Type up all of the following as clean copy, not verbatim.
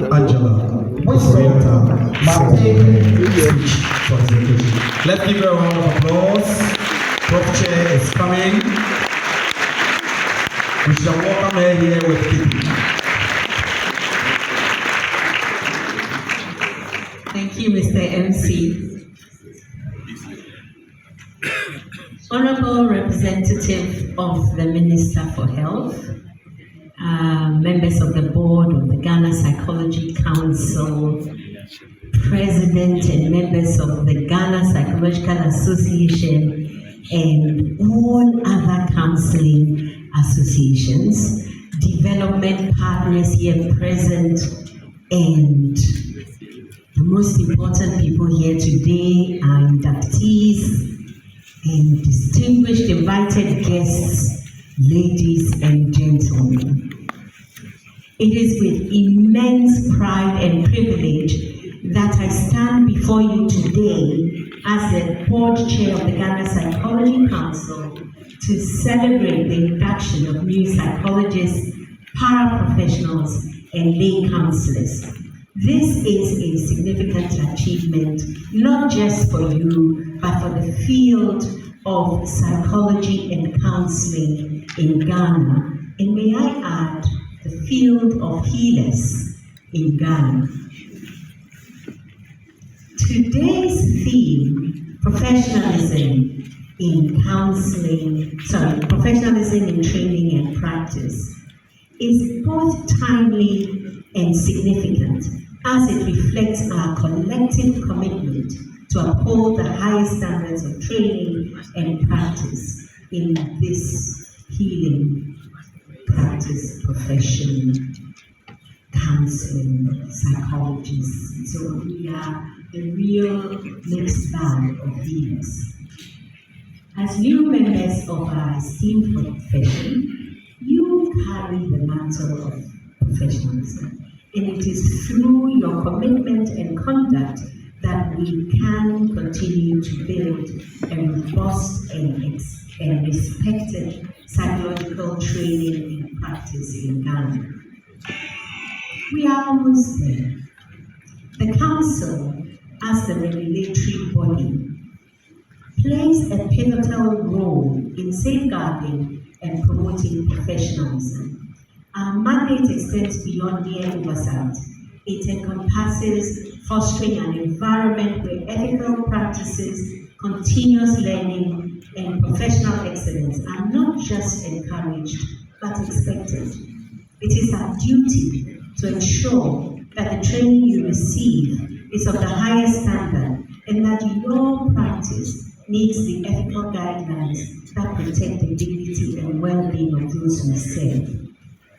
Angela Wisdom speech for execution. Let's give her a round of applause. Prof Chair is coming. We shall welcome her here with people. Thank you, Mr. MC. Honorable Representative of the Minister for Health, members of the board of the Ghana Psychology Council, President and members of the Ghana Psychological Association, and all other counseling associations, development partners here present, and the most important people here today are inductees and distinguished invited guests, ladies and gentlemen. It is with immense pride and privilege that I stand before you today as the board chair of the Ghana Psychology Council to celebrate the induction of new psychologists, paraprofessionals, and lay counselors. This is a significant achievement, not just for you, but for the field of psychology and counseling in Ghana. And may I add, the field of healers in Ghana. Today's theme, professionalism in training and practice, is both timely and significant as it reflects our collective commitment to uphold the highest standards of training and practice in this healing practice profession, counseling, psychologists. So we are a real mixed bag of healers. As new members of our esteemed profession, you carry the mantle of professionalism, and it is through your commitment and conduct that we can continue to build a robust and respected psychological training and practice in Ghana. We are almost there. The Council, as the regulatory body, plays a pivotal role in safeguarding and promoting professionalism. Our mandate extends beyond mere oversight. It encompasses fostering an environment where ethical practices, continuous learning, and professional excellence are not just encouraged, but expected. It is our duty to ensure that the training you receive is of the highest standard and that your practice meets the ethical guidelines that protect the dignity and well-being of those we serve.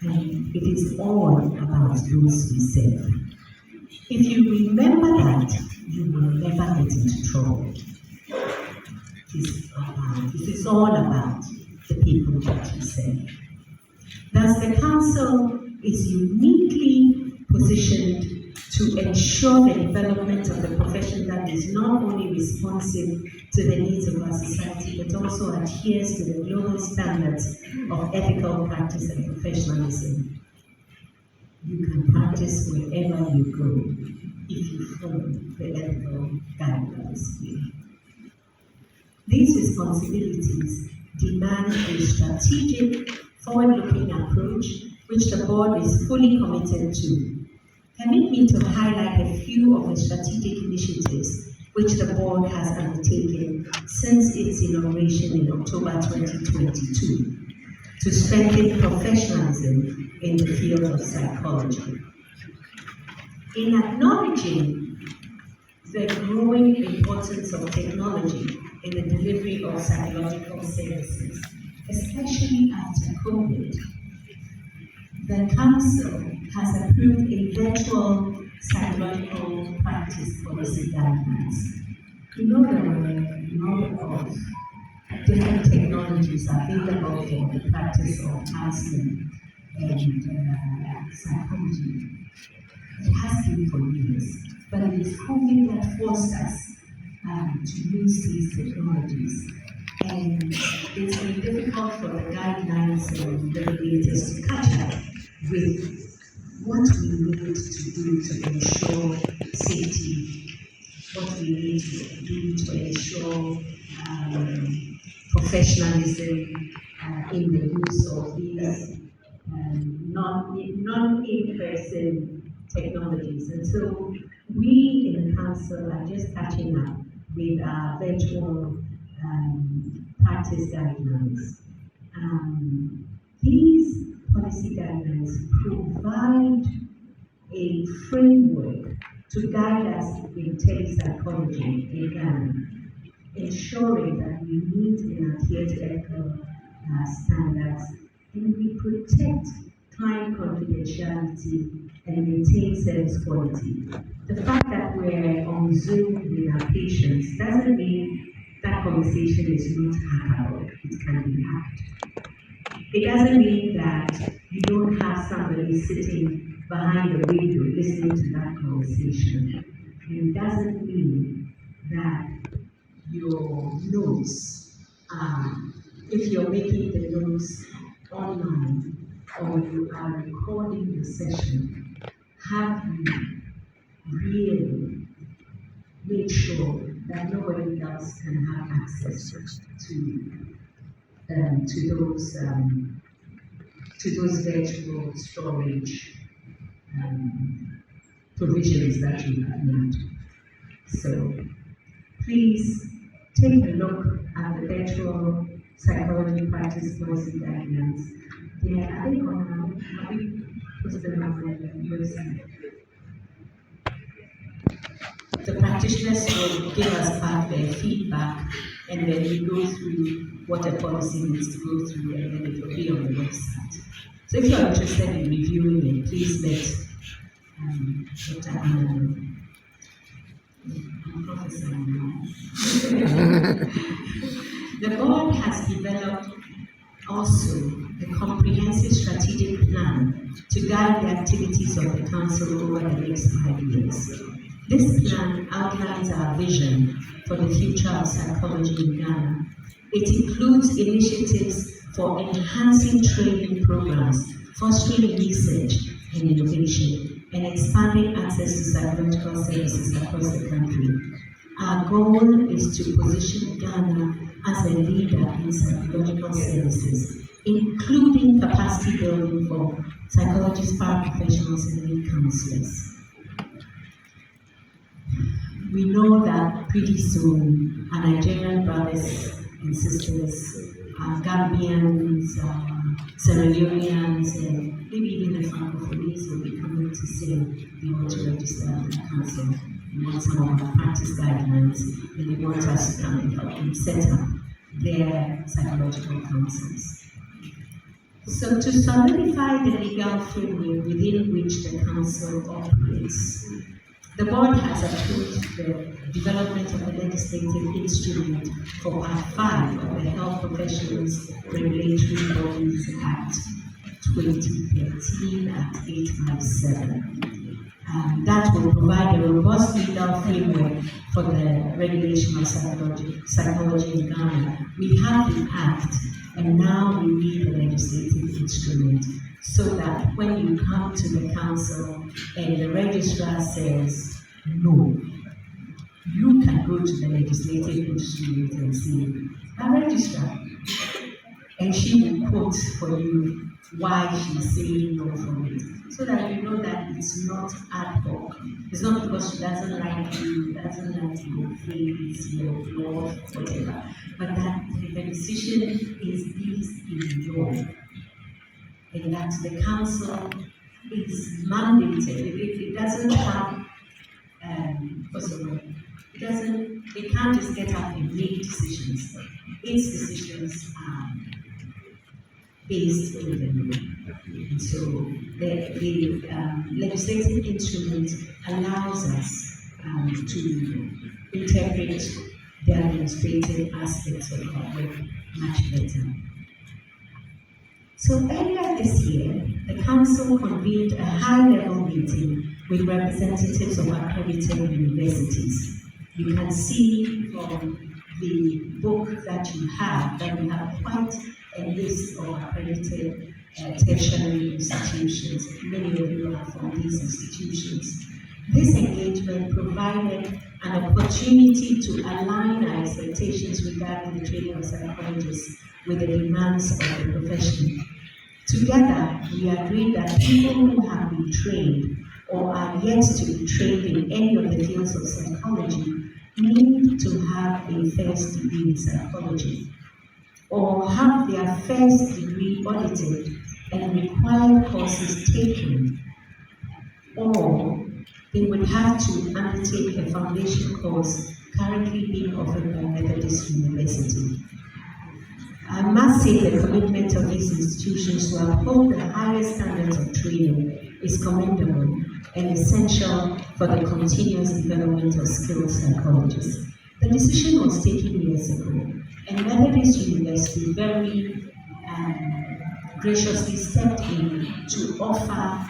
And it is all about those we serve. If you remember that, you will never get into trouble. It is all about the people that you serve. Thus, the Council is uniquely positioned to ensure the development of the profession that is not only responsive to the needs of our society, but also adheres to the global standards of ethical practice and professionalism. You can practice wherever you go if you follow the ethical guidelines here. These responsibilities demand a strategic, forward-looking approach, which the board is fully committed to. Permit me to highlight a few of the strategic initiatives which the board has undertaken since its inauguration in October 2022 to strengthen professionalism in the field of psychology. In acknowledging the growing importance of technology in the delivery of psychological services, especially after COVID, the Council has approved a virtual psychological practice policy guidelines. You know there are a number of different technologies available for the practice of counseling and psychology. It has been for years, but it is COVID that forced us to use these technologies. And it's been difficult for the guidelines and regulators to catch up with what we need to do to ensure safety, what we need to do to ensure professionalism in the use of these non-in-person technologies. And so we in the council are just catching up with our virtual practice guidelines. These policy guidelines provide a framework to guide us in telepsychology in Ghana, ensuring that we meet and adhere to ethical standards, and we protect client confidentiality and maintain service quality. The fact that we're on Zoom with our patients doesn't mean that conversation is not hackable. It can be hacked. It doesn't mean that you don't have somebody sitting behind the window listening to that conversation. And it doesn't mean that your notes, if you're making the notes online or you are recording the session, have you really make sure that nobody else can have access to those virtual storage provisions that you have made. So please take a look at the virtual psychology practice policy guidelines. I think have we posted them on the website? The practitioners will give us back their feedback, and then we go through what a policy needs to go through, and then it will be on the website. So if you're interested in reviewing it, please let Dr. Anna know. I'm prophesying now. The board has developed also a comprehensive strategic plan to guide the activities of the council over the next 5 years. This plan outlines our vision for the future of psychology in Ghana. It includes initiatives for enhancing training programs, fostering research and innovation, and expanding access to psychological services across the country. Our goal is to position Ghana as a leader in psychological services, including capacity building for psychologists, paraprofessionals, and lead counselors. We know that pretty soon our Nigerian brothers and sisters, our Gambians, Sierra Leoneans, and maybe even the Francophonies will be coming to say they want to register in the council. They want some of our practice guidelines, and they want us to come and help them set up their psychological councils. So to solidify the legal framework within which the council operates, the board has approved the development of a legislative instrument for Part 5 of the Health Professions Regulatory Bodies Act 2013 Act 857. That will provide a robust legal framework for the regulation of psychology in Ghana. We have the Act, and now we need a legislative instrument so that when you come to the council and the registrar says no, you can go to the legislative instrument and say, "I registrar," and she will quote for you why she's saying no for it, so that you know that it's not ad hoc. It's not because she doesn't like you, doesn't like your face, your law, whatever, but that the decision is based in law, and that the council is mandated. It doesn't have, what's the word? It can't just get up and make decisions. Its decisions are based in the law. And so the legislative instrument allows us to interpret the administrative aspects of our work much better. So earlier this year, the council convened a high-level meeting with representatives of accredited universities. You can see from the book that you have that we have quite a list of accredited tertiary institutions. Many of you are from these institutions. This engagement provided an opportunity to align our expectations regarding the training of psychologists with the demands of the profession. Together, we agreed that people who have been trained or are yet to be trained in any of the fields of psychology need to have a first degree in psychology, or have their first degree audited and required courses taken, or they would have to undertake a foundation course currently being offered by Methodist University. I must say the commitment of these institutions to uphold the highest standards of training is commendable and essential for the continuous development of skilled psychologists. The decision was taken years ago, and Methodist University very graciously stepped in to offer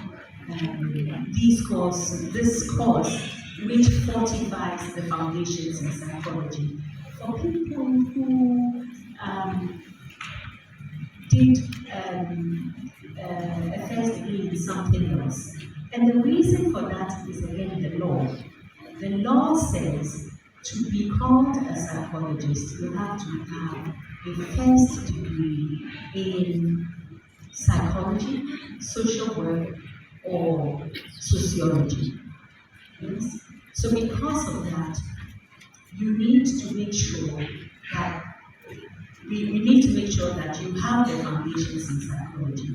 this course, which fortifies the foundations in psychology for people who did a first degree in something else. And the reason for that is again the law. The law says to be called a psychologist, you have to have a first degree in psychology, social work, or sociology. Yes? So because of that, you need to make sure that we need to make sure that you have the foundations in psychology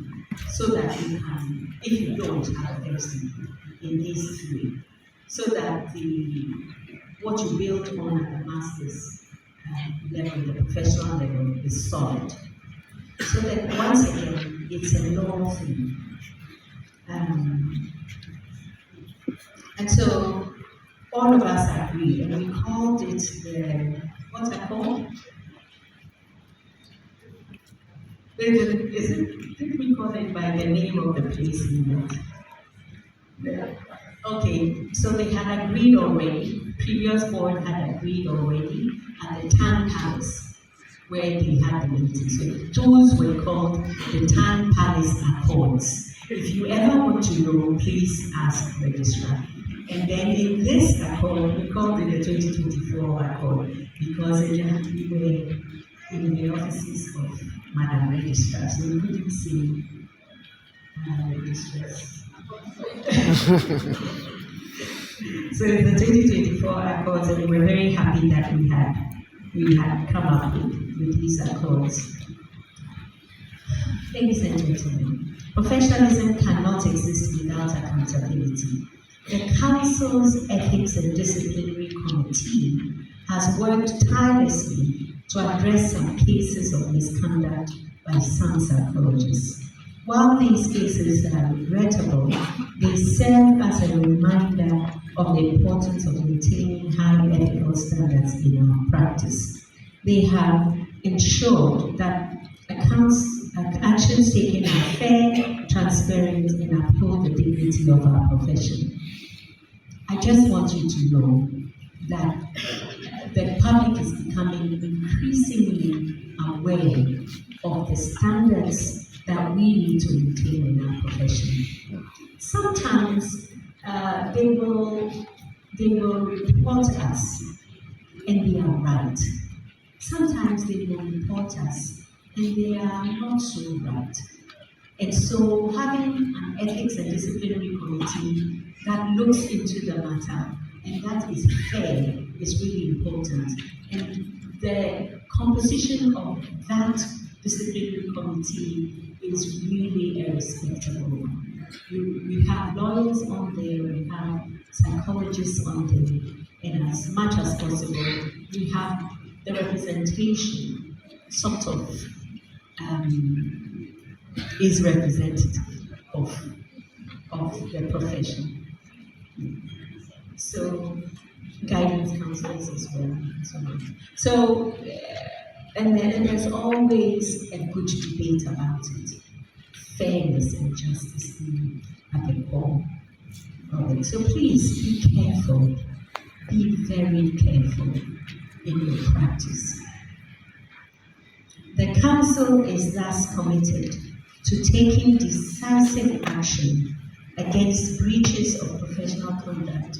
so that you can, if you don't have a first degree in these three, so that what you build on at the master's level, the professional level, is solid. So that once again, it's a law thing. And so all of us agreed, and we called it what's that called? Did we call it by the name of the place in there? Okay, so they had agreed already, previous board had agreed already at the Town Palace where they had the meeting. So those were called the Town Palace Accords. If you ever want to know, please ask the registrar. And then in this accord, we called it the 2024 Accord because we were in the offices of Madam Registrar, so we couldn't see registrars. So in the 2024 Accords, and we were very happy that we had come up with these accords. Ladies and gentlemen, professionalism cannot exist without accountability. The Council's Ethics and Disciplinary Committee has worked tirelessly to address some cases of misconduct by some psychologists. While these cases are regrettable, they serve as a reminder of the importance of maintaining high ethical standards in our practice. They have ensured that actions taken are fair, transparent, and uphold the dignity of our profession. I just want you to know that the public is becoming increasingly aware of the standards that we need to maintain in our profession. Sometimes they will report us and they are right. Sometimes they will report us and they are not so right. And so having an ethics and disciplinary committee that looks into the matter and that is fair is really important. And the composition of that disciplinary committee is really a respectable one. We have lawyers on there, we have psychologists on there, and as much as possible, we have the representation sort of is representative of the profession. So guidance counselors as well. So and then there's always a good debate about it. Fairness and justice being at the core of it. So please be careful. Be very careful in your practice. The Council is thus committed to taking decisive action against breaches of professional conduct,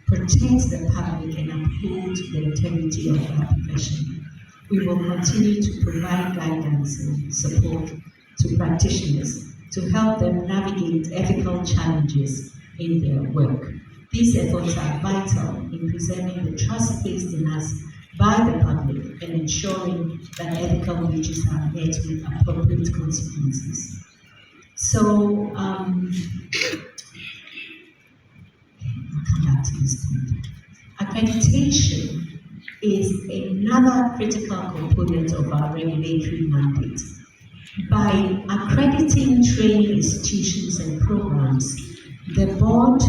protect the public and uphold the integrity of our profession. We will continue to provide guidance and support to practitioners to help them navigate ethical challenges in their work. These efforts are vital in preserving the trust placed in us by the public and ensuring that ethical breaches are met with appropriate consequences. So, I'll come back to this point. Accreditation is another critical component of our regulatory mandate. By accrediting training institutions and programs, the board,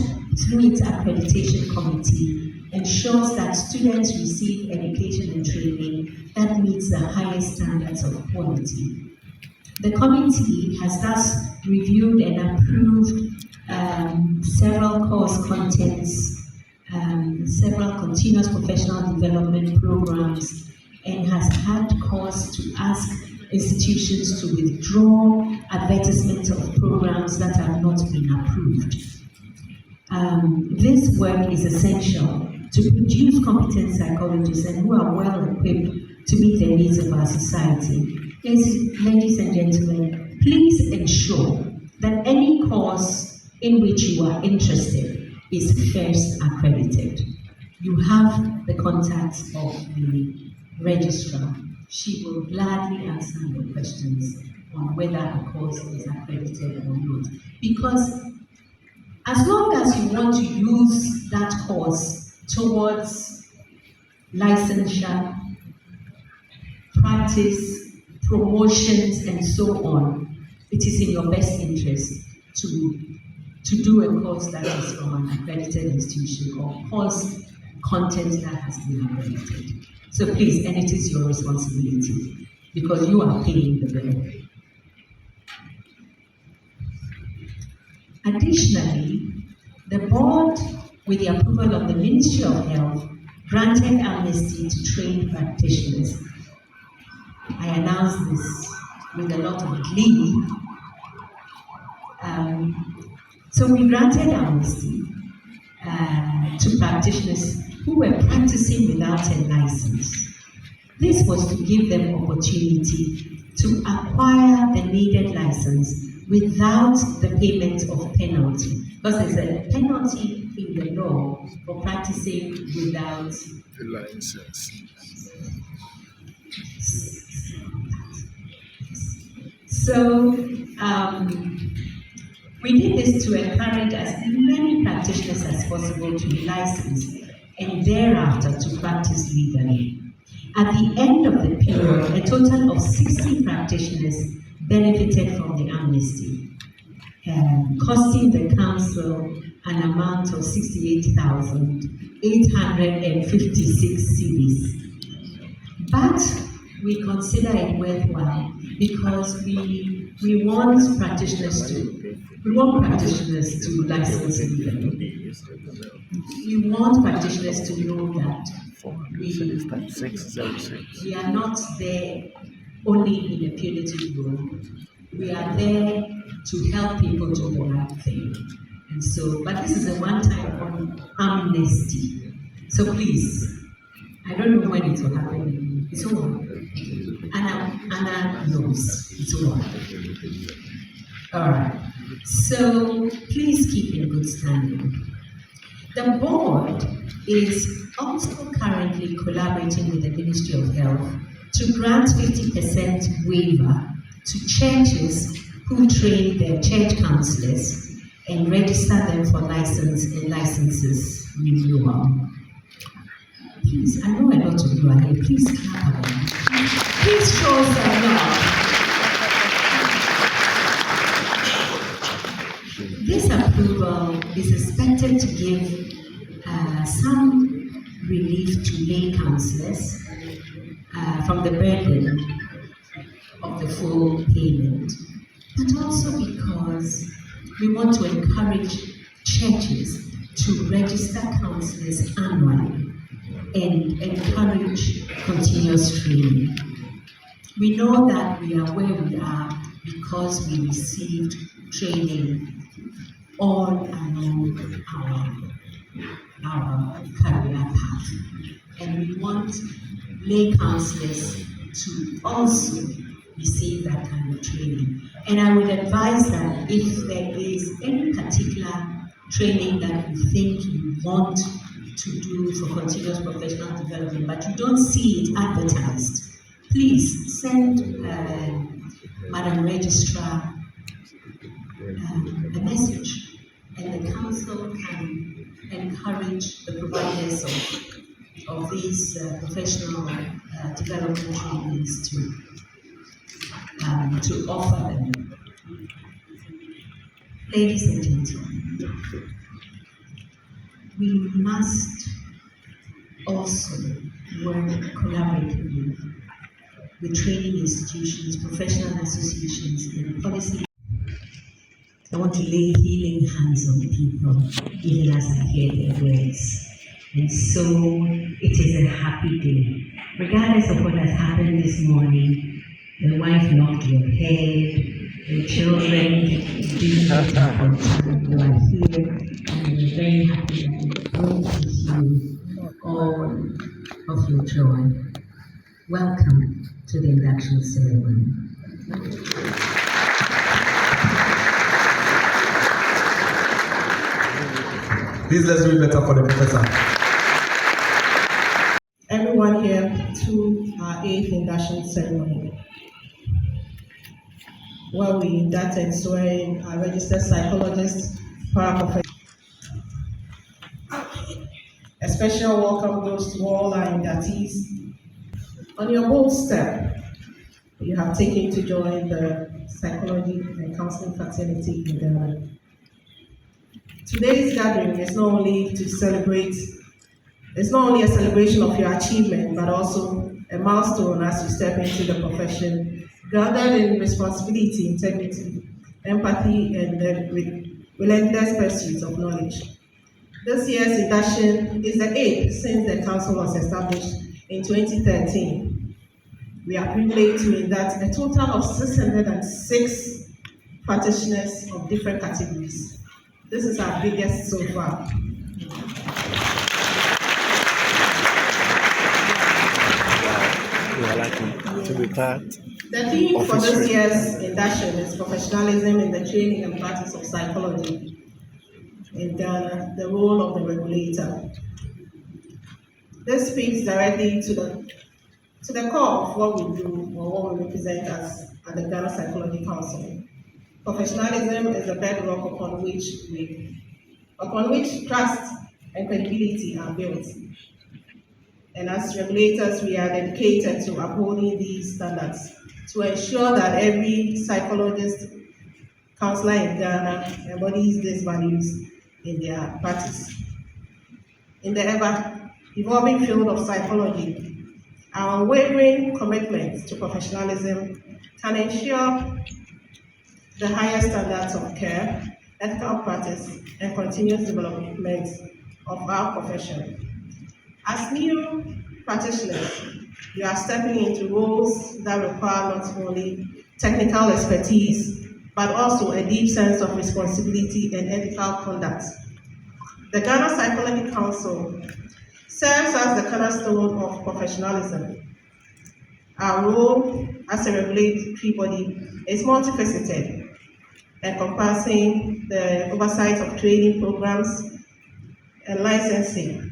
through its accreditation committee, ensures that students receive education and training that meets the highest standards of quality. The committee has thus reviewed and approved several course contents, several continuous professional development programs, and has had cause to ask institutions to withdraw advertisements of programs that have not been approved. This work is essential to produce competent psychologists and who are well equipped to meet the needs of our society. Ladies and gentlemen, please ensure that any course in which you are interested is first accredited. You have the contacts of the registrar. She will gladly answer your questions on whether a course is accredited or not. Because as long as you want to use that course towards licensure, practice, promotions, and so on, it is in your best interest to do a course that is from an accredited institution or course content that has been accredited. So please, and it is your responsibility because you are paying the bill. Additionally, the board, with the approval of the Ministry of Health, granted amnesty to trained practitioners. I announced this with a lot of glee. So we granted amnesty to practitioners who were practicing without a license. This was to give them opportunity to acquire the needed license without the payment of penalty. Because there's a penalty in the law for practicing without the license. So we did this to encourage as many practitioners as possible to be licensed and thereafter to practice legally. At the end of the period, a total of 60 practitioners benefited from the amnesty, costing the council an amount of 68,856 cedis. But we consider it worthwhile because we want practitioners to license legally. We want practitioners to know that we are not there only in a punitive role. We are there to help people do the right thing. And so, but this is a one-time amnesty. So please, I don't know when it will happen. It's over. Anna knows it's over. All right. So please keep in good standing. The board is also currently collaborating with the Ministry of Health to grant 50% waiver to churches who train their church councillors and register them for license and licenses renewal. Please, I know a lot of you are here. Please clap again. Please show some love. This approval is expected to give some relief to lay councillors from the burden of the full payment, but also because we want to encourage churches to register councillors annually and encourage continuous training. We know that we are where we are because we received training all along our career path. And we want lay counselors to also receive that kind of training. And I would advise that if there is any particular training that you think you want to do for continuous professional development, but you don't see it advertised, please send Madam Registrar a message, and the council can encourage the providers of these professional development trainings to offer them. Ladies and gentlemen, we must also work collaboratively with training institutions, professional associations, and policy. I want to lay healing hands on people, even as I hear their words. And so it is a happy day. Regardless of what has happened this morning, the wife knocked your head, the children didn't get up on time, you are here, and we're very happy that we're going to see all of your joy. Welcome to the induction ceremony. Please let's do it better for the professor. Everyone here to our 8th induction ceremony, where we inducted swearing our registered psychologists, paraprofessionals. A special welcome goes to all our inductees on your bold step you have taken to join the psychology and counseling fraternity in Ghana. Today's gathering is not only a celebration of your achievement, but also a milestone as you step into the profession, grounded in responsibility, integrity, empathy, and the relentless pursuit of knowledge. This year's induction is the 8th since the council was established in 2013. We are privileged to induct a total of 606 practitioners of different categories. This is our biggest so far. The theme for this year's induction is professionalism in the training and practice of psychology in Ghana, the role of the regulator. This speaks directly to the core of what we do or what we represent as at the Ghana Psychology Council. Professionalism is the bedrock upon which trust and credibility are built. And as regulators, we are dedicated to upholding these standards to ensure that every psychologist, counselor in Ghana embodies these values in their practice. In the ever-evolving field of psychology, our unwavering commitment to professionalism can ensure the highest standards of care, ethical practice, and continuous development of our profession. As new practitioners, you are stepping into roles that require not only technical expertise, but also a deep sense of responsibility and ethical conduct. The Ghana Psychology Council serves as the cornerstone of professionalism. Our role as a regulatory body is multifaceted, encompassing the oversight of training programs and licensing,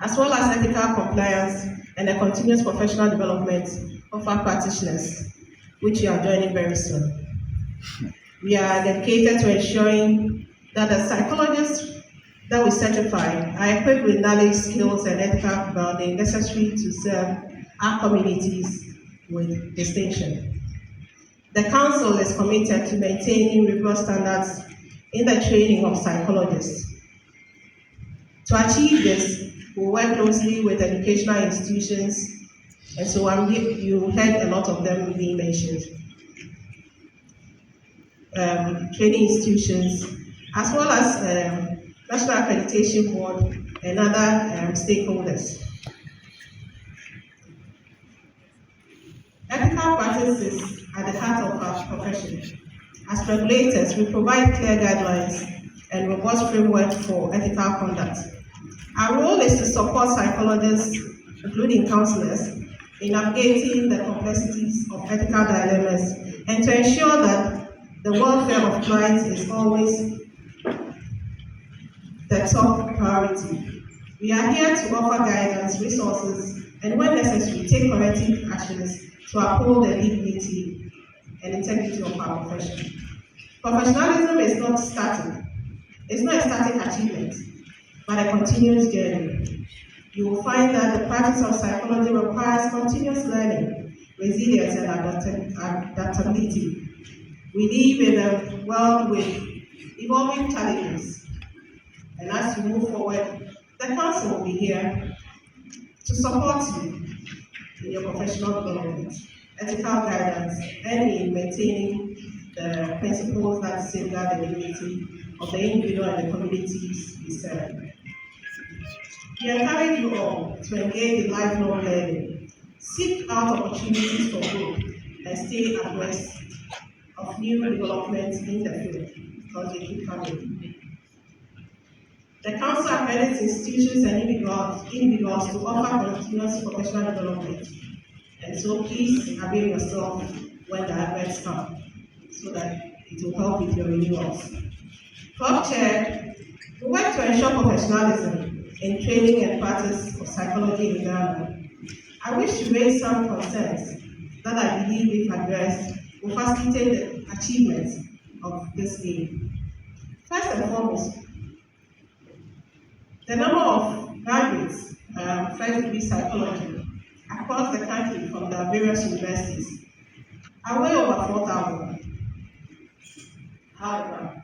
as well as ethical compliance and the continuous professional development of our practitioners, which you are joining very soon. We are dedicated to ensuring that the psychologists that we certify are equipped with knowledge, skills, and ethical grounding necessary to serve our communities with distinction. The Council is committed to maintaining rigorous standards in the training of psychologists. To achieve this, we work closely with educational institutions, and so you heard a lot of them being mentioned. Training institutions, as well as National Accreditation Board and other stakeholders. Ethical practices at the heart of our profession. As regulators, we provide clear guidelines and robust framework for ethical conduct. Our role is to support psychologists, including counselors, in navigating the complexities of ethical dilemmas and to ensure that the welfare of clients is always the top priority. We are here to offer guidance, resources, and when necessary, take corrective actions to uphold the dignity and integrity of our profession. Professionalism is not static. It's not a static achievement, but a continuous journey. You will find that the practice of psychology requires continuous learning, resilience, and adaptability. We live in a world with evolving challenges, and as you move forward, the Council will be here to support you in your professional development, ethical guidance, and in maintaining the principles that safeguard the dignity of the individual and the communities we serve. We encourage you all to engage in lifelong learning, seek out opportunities for growth, and stay abreast of new developments in the field because they keep coming. The Council accredits institutions and individuals to offer continuous professional development. And so please avail yourself when the adverts come so that it will help with your renewals. Club Chair, we work to ensure professionalism in training and practice of psychology in Ghana. I wish to raise some concerns that I believe, if addressed, will facilitate the achievements of this aim. First and foremost, the number of graduates first degree psychology across the country from the various universities are way over 4,000. However,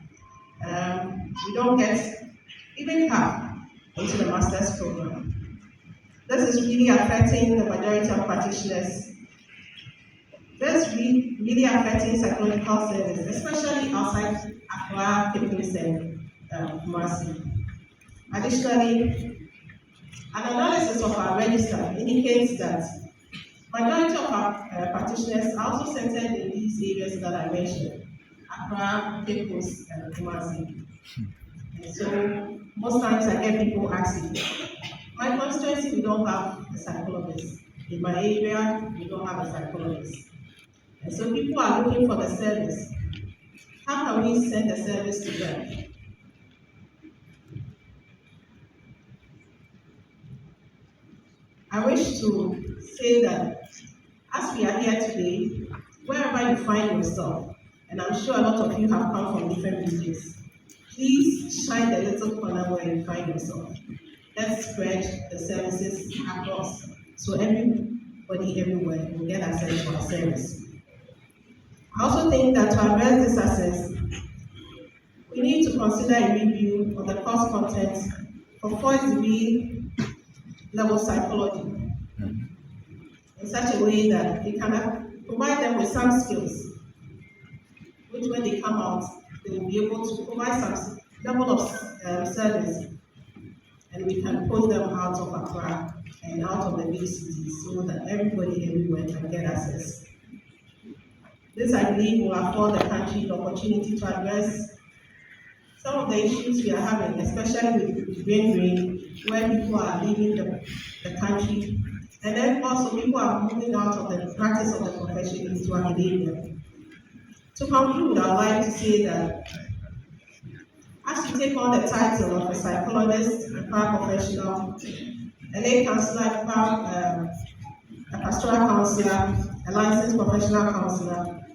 we don't get even half into the master's program. This is really affecting the majority of practitioners. This is really affecting psychological services, especially outside Accra, Cape Coast, and Kumasi. Additionally, an analysis of our register indicates that majority of our practitioners are also centered in these areas that I mentioned, Accra, Cape Coast, and Kumasi. And so most times I get people asking, my constituency, we don't have a psychologist. In my area, we don't have a psychologist. And so people are looking for the service. How can we send the service to them? I wish to say that as we are here today, wherever you find yourself, and I'm sure a lot of you have come from different regions, please shine the little corner where you find yourself. Let's spread the services across so everybody everywhere will get access to our service. I also think that to address this access, we need to consider a review of the course content for first degree level psychology in such a way that we can provide them with some skills, which when they come out, they will be able to provide some level of service, and we can pull them out of Accra and out of the big cities so that everybody everywhere can get access. This, I believe, will afford the country the opportunity to address some of the issues we are having, especially with brain drain, where people are leaving the country, and then also people are moving out of the practice of the profession into academia. To conclude, I would like to say that as you take on the title of a psychologist, a paraprofessional, a lay counselor, a pastoral counselor, a licensed professional counselor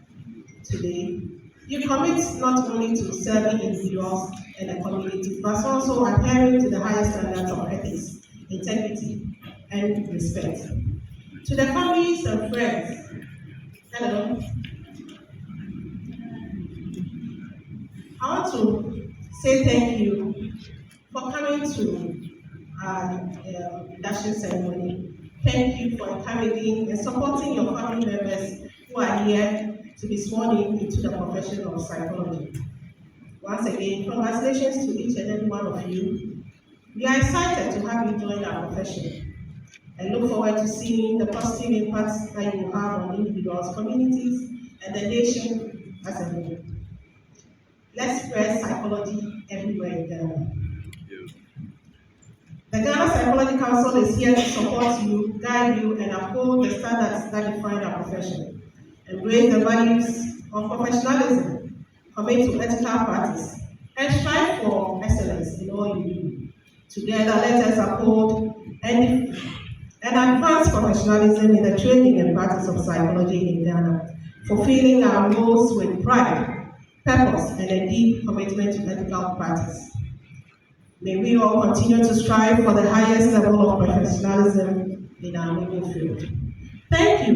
today, you commit not only to serving individuals and the community, but also adhering to the highest standards of ethics, integrity, and respect. To the families and friends, hello, I want to say thank you for coming to our induction ceremony. Thank you for encouraging and supporting your family members who are here to be sworn into the profession of psychology. Once again, congratulations to each and every one of you. We are excited to have you join our profession and look forward to seeing the positive impacts that you will have on individuals, communities, and the nation as a whole. Let's spread psychology everywhere in Ghana. The Ghana Psychology Council is here to support you, guide you, and uphold the standards that define our profession. Embrace the values of professionalism, commit to ethical practice, and strive for excellence in all you do. Together, let us uphold and advance professionalism in the training and practice of psychology in Ghana, fulfilling our roles with pride, purpose, and a deep commitment to ethical practice. May we all continue to strive for the highest level of professionalism in our noble field. Thank you,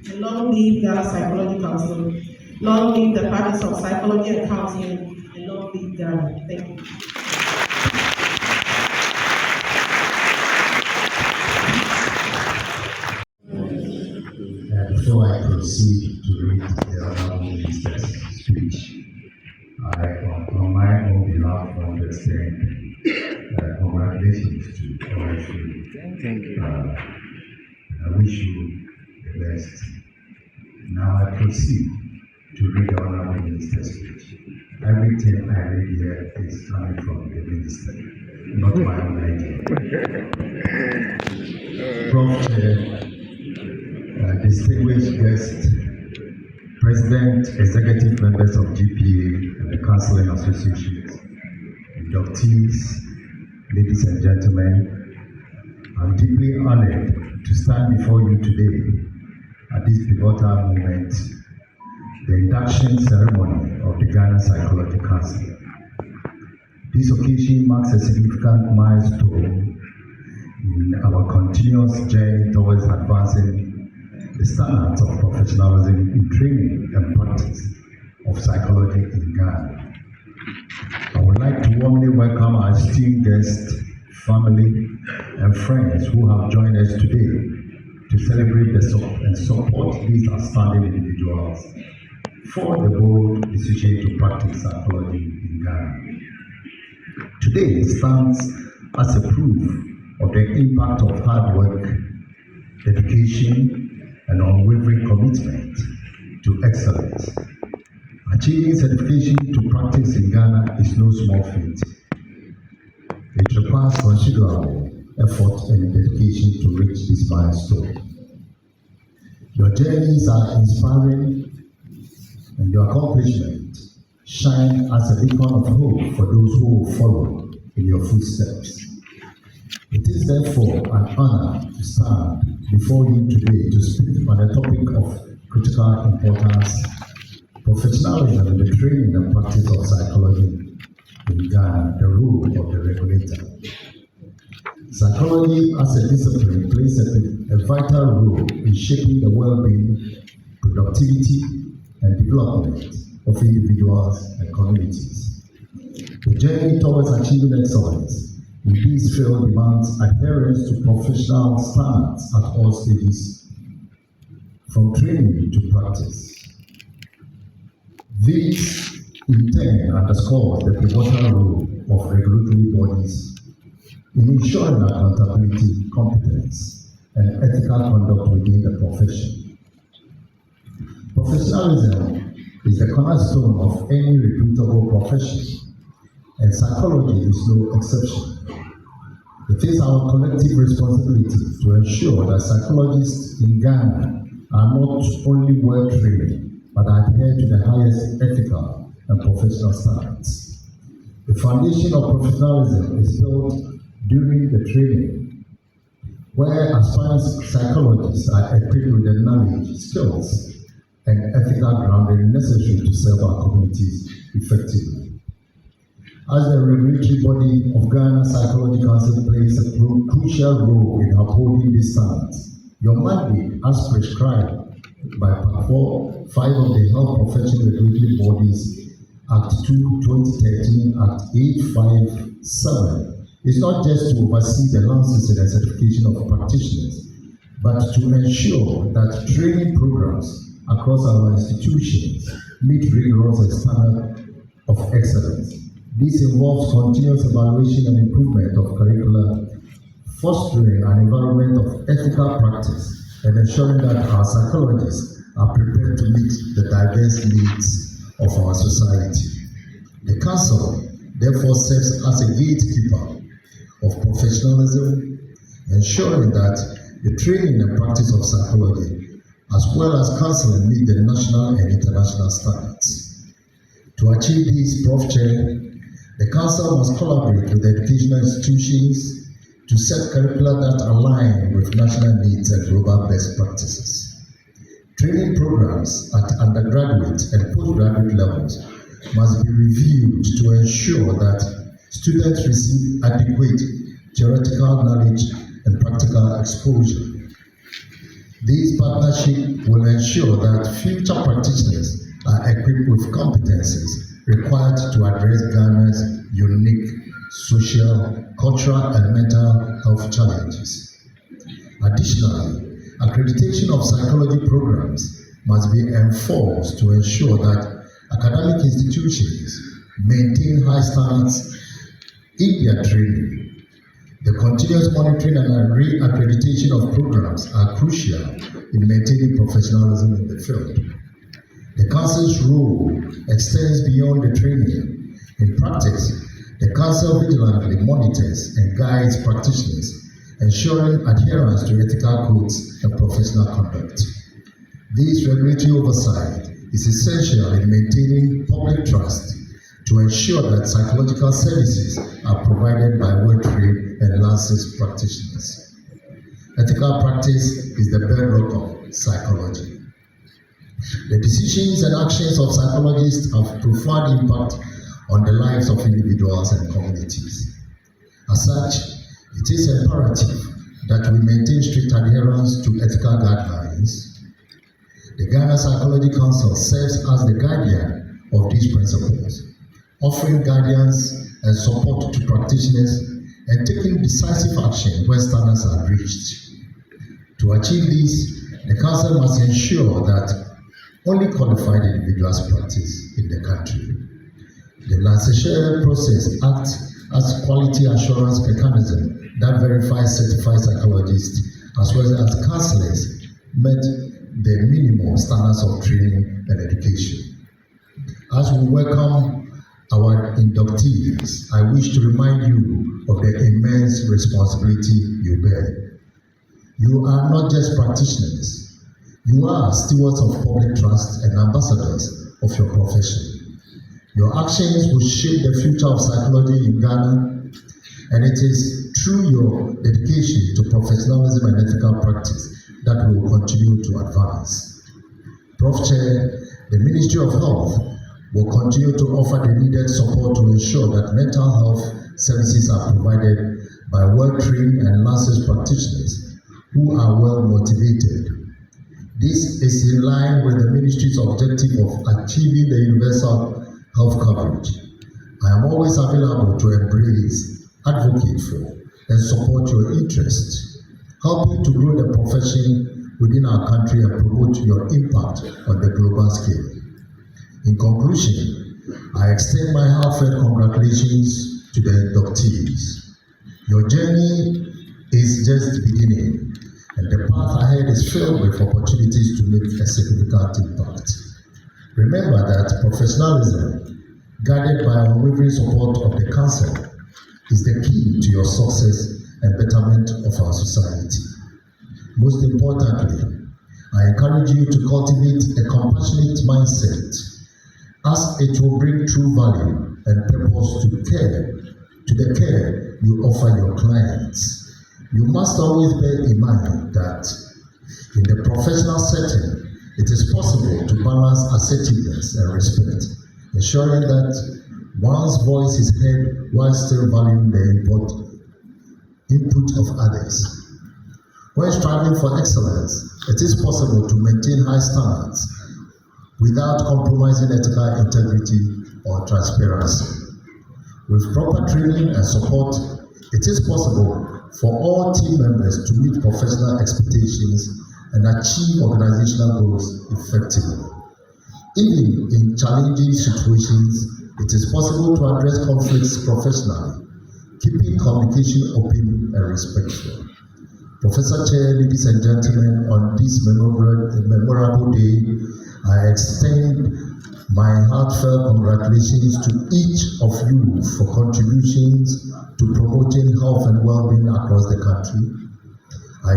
and long live Ghana Psychology Council, long live the practice of psychology and counseling, and long live Ghana. Thank you. Before I proceed to read the Honorable Minister's speech, I, on my own behalf, want to extend congratulations to all of you. Thank you. I wish you the best. Now I proceed to read the Honorable Minister's speech. Everything I read here is coming from the Minister, not my own idea. Prof. Chair, distinguished guests, President, Executive Members of GPA and the Counseling Associations, inductees, ladies and gentlemen, I'm deeply honored to stand before you today at this pivotal moment, the induction ceremony of the Ghana Psychology Council. This occasion marks a significant milestone in our continuous journey towards advancing the standards of professionalism in training and practice of psychology in Ghana. I would like to warmly welcome our esteemed guests, family, and friends who have joined us today to celebrate and support these outstanding individuals for the bold decision to practice psychology in Ghana. Today stands as a proof of the impact of hard work, dedication, and unwavering commitment to excellence. Achieving certification to practice in Ghana is no small feat. It requires considerable effort and dedication to reach this milestone. Your journeys are inspiring, and your accomplishment shine as a beacon of hope for those who will follow in your footsteps. It is therefore an honor to stand before you today to speak on a topic of critical importance: professionalism in the training and practice of psychology in Ghana, the role of the regulator. Psychology as a discipline plays a vital role in shaping the well-being, productivity, and development of individuals and communities. The journey towards achieving excellence in this field demands adherence to professional standards at all stages, from training to practice. This, in turn, underscores the pivotal role of regulatory bodies in ensuring accountability, competence, and ethical conduct within the profession. Professionalism is the cornerstone of any reputable profession, and psychology is no exception. It is our collective responsibility to ensure that psychologists in Ghana are not only well-trained, but adhere to the highest ethical and professional standards. The foundation of professionalism is built during the training, where aspiring psychologists are equipped with the knowledge, skills, and ethical grounding necessary to serve our communities effectively. As the regulatory body of Ghana Psychology Council plays a crucial role in upholding these standards, your mandate, as prescribed by Part 4, 5 of the Health Profession Regulatory Bodies, Act 2, 2013, Act 857, is not just to oversee the licensing and certification of practitioners, but to ensure that training programs across our institutions meet rigorous standards of excellence. This involves continuous evaluation and improvement of curricula, fostering an environment of ethical practice, and ensuring that our psychologists are prepared to meet the diverse needs of our society. The Council therefore serves as a gatekeeper of professionalism, ensuring that the training and practice of psychology, as well as counseling, meet the national and international standards. To achieve this, Prof. Chair, the Council must collaborate with educational institutions to set curricula that align with national needs and global best practices. Training programs at undergraduate and postgraduate levels must be reviewed to ensure that students receive adequate theoretical knowledge and practical exposure. This partnership will ensure that future practitioners are equipped with competencies required to address Ghana's unique social, cultural, and mental health challenges. Additionally, accreditation of psychology programs must be enforced to ensure that academic institutions maintain high standards in their training. The continuous monitoring and re-accreditation of programs are crucial in maintaining professionalism in the field. The Council's role extends beyond the training. In practice, the Council vigilantly monitors and guides practitioners, ensuring adherence to ethical codes and professional conduct. This regulatory oversight is essential in maintaining public trust to ensure that psychological services are provided by well-trained and licensed practitioners. Ethical practice is the bedrock of psychology. The decisions and actions of psychologists have profound impact on the lives of individuals and communities. As such, it is imperative that we maintain strict adherence to ethical guidelines. The Ghana Psychology Council serves as the guardian of these principles, offering guidance and support to practitioners and taking decisive action when standards are breached. To achieve this, the Council must ensure that only qualified individuals practice in the country. The licensure process acts as quality assurance mechanism that verifies certified psychologists as well as counselors met the minimum standards of training and education. As we welcome our inductees, I wish to remind you of the immense responsibility you bear. You are not just practitioners, you are stewards of public trust and ambassadors of your profession. Your actions will shape the future of psychology in Ghana, and it is through your dedication to professionalism and ethical practice that we will continue to advance. Prof. Chair, the Ministry of Health will continue to offer the needed support to ensure that mental health services are provided by well-trained and licensed practitioners who are well-motivated. This is in line with the Ministry's objective of achieving the universal health coverage. I am always available to embrace, advocate for, and support your interests, helping to grow the profession within our country and promote your impact on the global scale. In conclusion, I extend my heartfelt congratulations to the inductees. Your journey is just beginning, and the path ahead is filled with opportunities to make a significant impact. Remember that professionalism, guided by unwavering support of the Council, is the key to your success and betterment of our society. Most importantly, I encourage you to cultivate a compassionate mindset, as it will bring true value and purpose to the care you offer your clients. You must always bear in mind that in the professional setting, it is possible to balance assertiveness and respect, ensuring that one's voice is heard while still valuing the input of others. When striving for excellence, it is possible to maintain high standards without compromising ethical integrity or transparency. With proper training and support, it is possible for all team members to meet professional expectations and achieve organizational goals effectively. Even in challenging situations, it is possible to address conflicts professionally, keeping communication open and respectful. Professor Chair, ladies and gentlemen, on this memorable day, I extend my heartfelt congratulations to each of you for contributions to promoting health and well-being across the country. I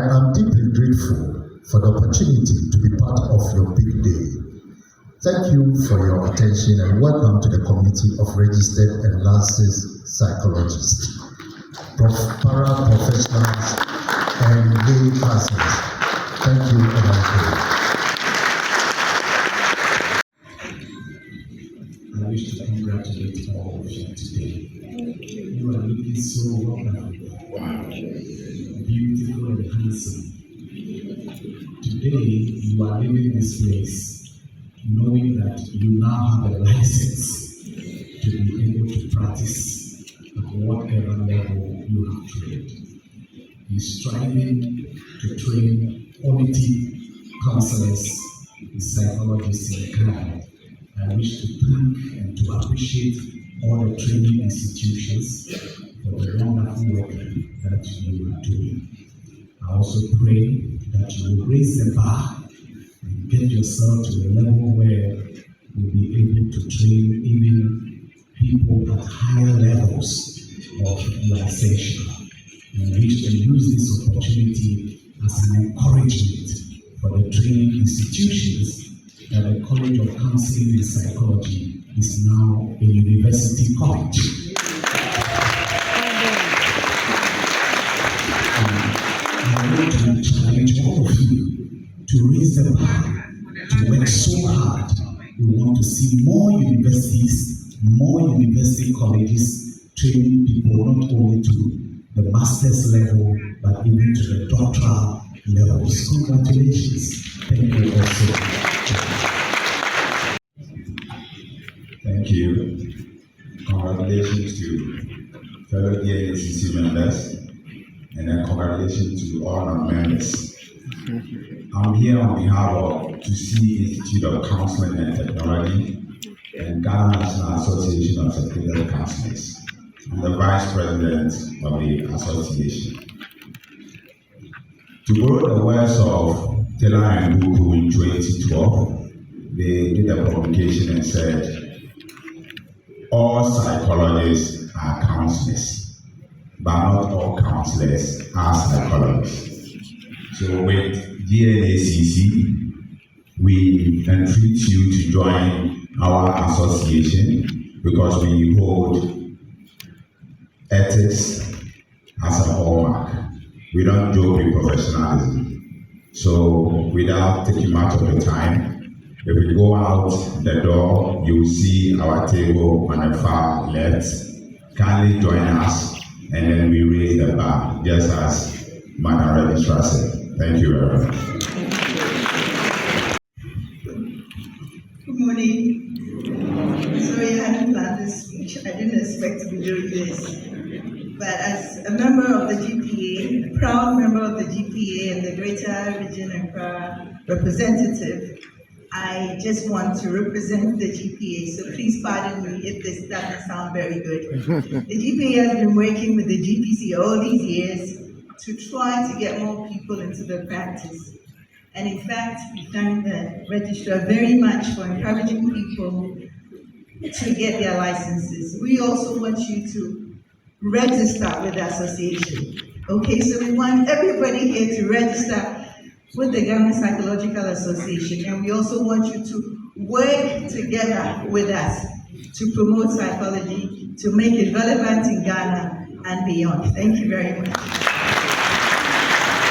am deeply grateful for the opportunity to be part of your big day. Thank you for your attention and welcome to the committee of registered and licensed psychologists, paraprofessionals, and lay persons. Thank you, and I wish to congratulate all of you today. You are looking so wonderful, beautiful and handsome. Today, you are leaving this place knowing that you now have a license to be able to practice at whatever level you have trained. You're striving to train quality counselors and psychologists in Ghana. I wish to thank and to appreciate all the training institutions for the wonderful work that you are doing. I also pray that you will raise the bar and get yourself to a level where you'll be able to train even people at higher levels of realization. And I wish to use this opportunity as an encouragement for the training institutions that the College of Counseling and Psychology is now a university college. I want to challenge all of you to raise the bar, to work so hard. We want to see more universities, more university colleges training people not only to the master's level, but even to the doctoral levels. Congratulations. Thank you also. Thank you. Congratulations to fellow DNACC members, and then congratulations to all our members. I'm here on behalf of TUC Institute of Counseling and Technology and Ghana National Association of Secretarial Counselors. I'm the Vice President of the association. To borrow the words of Taylor and Buku in 2012, they did a publication and said, all psychologists are counselors, but not all counselors are psychologists. So with DNACC, we entreat you to join our association because we hold ethics as a hallmark. We don't joke with professionalism. So without taking much of your time, if we go out the door, you will see our table on the far left. Kindly join us, and then we raise the bar, just as Madam Registrar said. Thank you very much. Good morning. Sorry, I hadn't planned this speech. I didn't expect to be doing this. But as a member of the GPA, a proud member of the GPA and the Greater Region Accra representative, I just want to represent the GPA, so please pardon me if this doesn't sound very good. The GPA has been working with the GPC all these years to try to get more people into the practice. And in fact, we thank the registrar very much for encouraging people to get their licenses. We also want you to register with the association. Okay, so we want everybody here to register with the Ghana Psychological Association, and we also want you to work together with us to promote psychology, to make it relevant in Ghana and beyond. Thank you very much.